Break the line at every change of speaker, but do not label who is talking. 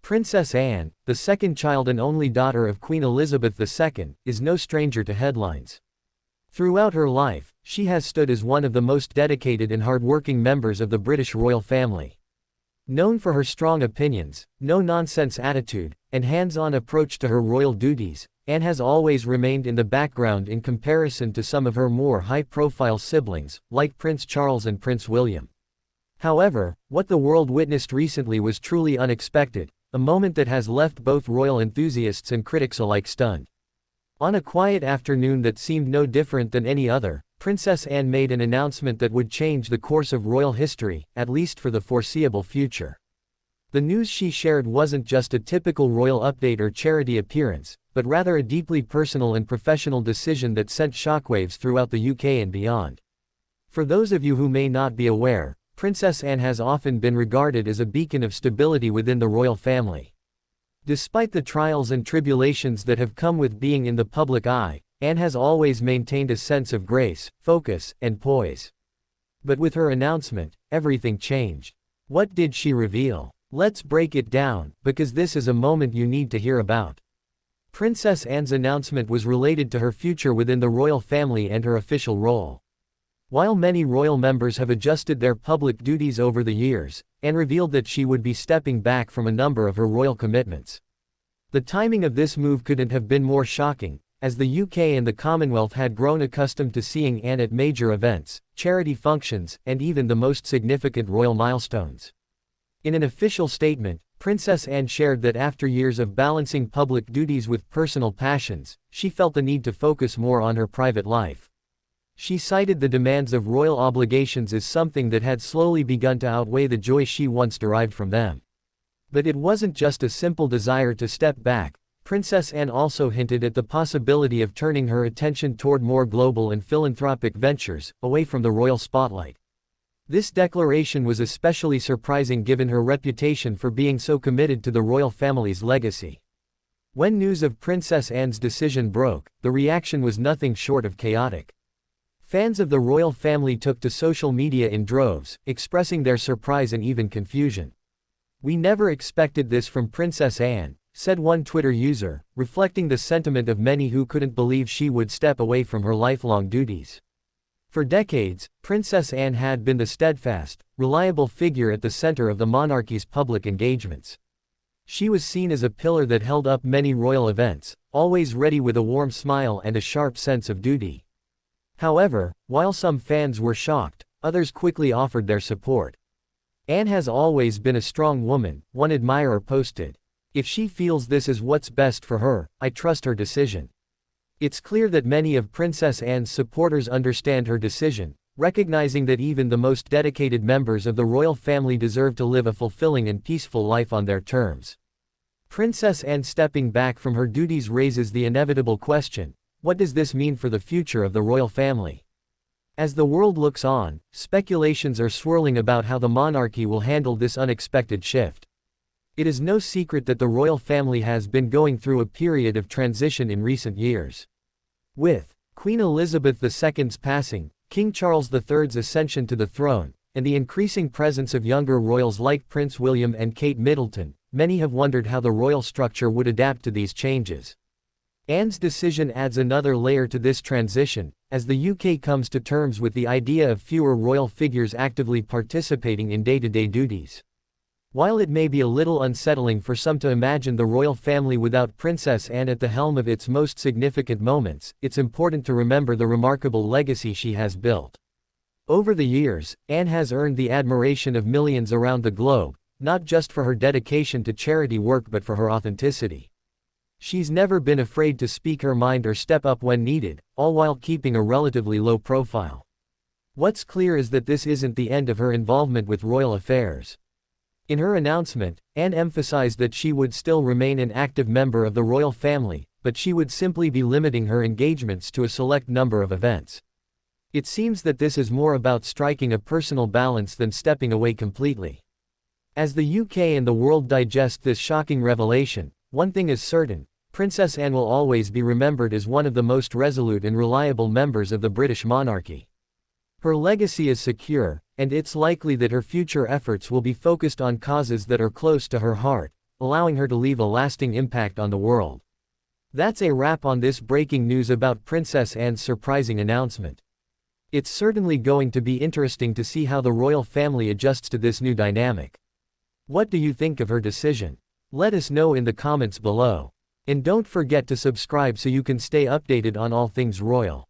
Princess Anne, the second child and only daughter of Queen Elizabeth II, is no stranger to headlines. Throughout her life, she has stood as one of the most dedicated and hardworking members of the British royal family. Known for her strong opinions, no-nonsense attitude, and hands-on approach to her royal duties, Anne has always remained in the background in comparison to some of her more high-profile siblings, like Prince Charles and Prince William. However, what the world witnessed recently was truly unexpected, a moment that has left both royal enthusiasts and critics alike stunned. On a quiet afternoon that seemed no different than any other, Princess Anne made an announcement that would change the course of royal history, at least for the foreseeable future. The news she shared wasn't just a typical royal update or charity appearance, but rather a deeply personal and professional decision that sent shockwaves throughout the UK and beyond. For those of you who may not be aware, Princess Anne has often been regarded as a beacon of stability within the royal family. Despite the trials and tribulations that have come with being in the public eye, Anne has always maintained a sense of grace, focus, and poise. But with her announcement, everything changed. What did she reveal? Let's break it down, because this is a moment you need to hear about. Princess Anne's announcement was related to her future within the royal family and her official role. While many royal members have adjusted their public duties over the years, Anne revealed that she would be stepping back from a number of her royal commitments. The timing of this move couldn't have been more shocking, as the UK and the Commonwealth had grown accustomed to seeing Anne at major events, charity functions, and even the most significant royal milestones. In an official statement, Princess Anne shared that after years of balancing public duties with personal passions, she felt the need to focus more on her private life. She cited the demands of royal obligations as something that had slowly begun to outweigh the joy she once derived from them. But it wasn't just a simple desire to step back. Princess Anne also hinted at the possibility of turning her attention toward more global and philanthropic ventures, away from the royal spotlight. This declaration was especially surprising given her reputation for being so committed to the royal family's legacy. When news of Princess Anne's decision broke, the reaction was nothing short of chaotic. Fans of the royal family took to social media in droves, expressing their surprise and even confusion. "We never expected this from Princess Anne," said one Twitter user, reflecting the sentiment of many who couldn't believe she would step away from her lifelong duties. For decades, Princess Anne had been the steadfast, reliable figure at the center of the monarchy's public engagements. She was seen as a pillar that held up many royal events, always ready with a warm smile and a sharp sense of duty. However, while some fans were shocked, others quickly offered their support. "Anne has always been a strong woman," one admirer posted. "If she feels this is what's best for her, I trust her decision." It's clear that many of Princess Anne's supporters understand her decision, recognizing that even the most dedicated members of the royal family deserve to live a fulfilling and peaceful life on their terms. Princess Anne stepping back from her duties raises the inevitable question: what does this mean for the future of the royal family? As the world looks on, speculations are swirling about how the monarchy will handle this unexpected shift. It is no secret that the royal family has been going through a period of transition in recent years. With Queen Elizabeth II's passing, King Charles III's ascension to the throne, and the increasing presence of younger royals like Prince William and Kate Middleton, many have wondered how the royal structure would adapt to these changes. Anne's decision adds another layer to this transition, as the UK comes to terms with the idea of fewer royal figures actively participating in day-to-day duties. While it may be a little unsettling for some to imagine the royal family without Princess Anne at the helm of its most significant moments, it's important to remember the remarkable legacy she has built. Over the years, Anne has earned the admiration of millions around the globe, not just for her dedication to charity work but for her authenticity. She's never been afraid to speak her mind or step up when needed, all while keeping a relatively low profile. What's clear is that this isn't the end of her involvement with royal affairs. In her announcement, Anne emphasized that she would still remain an active member of the royal family, but she would simply be limiting her engagements to a select number of events. It seems that this is more about striking a personal balance than stepping away completely. As the UK and the world digest this shocking revelation, one thing is certain: Princess Anne will always be remembered as one of the most resolute and reliable members of the British monarchy. Her legacy is secure, and it's likely that her future efforts will be focused on causes that are close to her heart, allowing her to leave a lasting impact on the world. That's a wrap on this breaking news about Princess Anne's surprising announcement. It's certainly going to be interesting to see how the royal family adjusts to this new dynamic. What do you think of her decision? Let us know in the comments below. And don't forget to subscribe so you can stay updated on all things royal.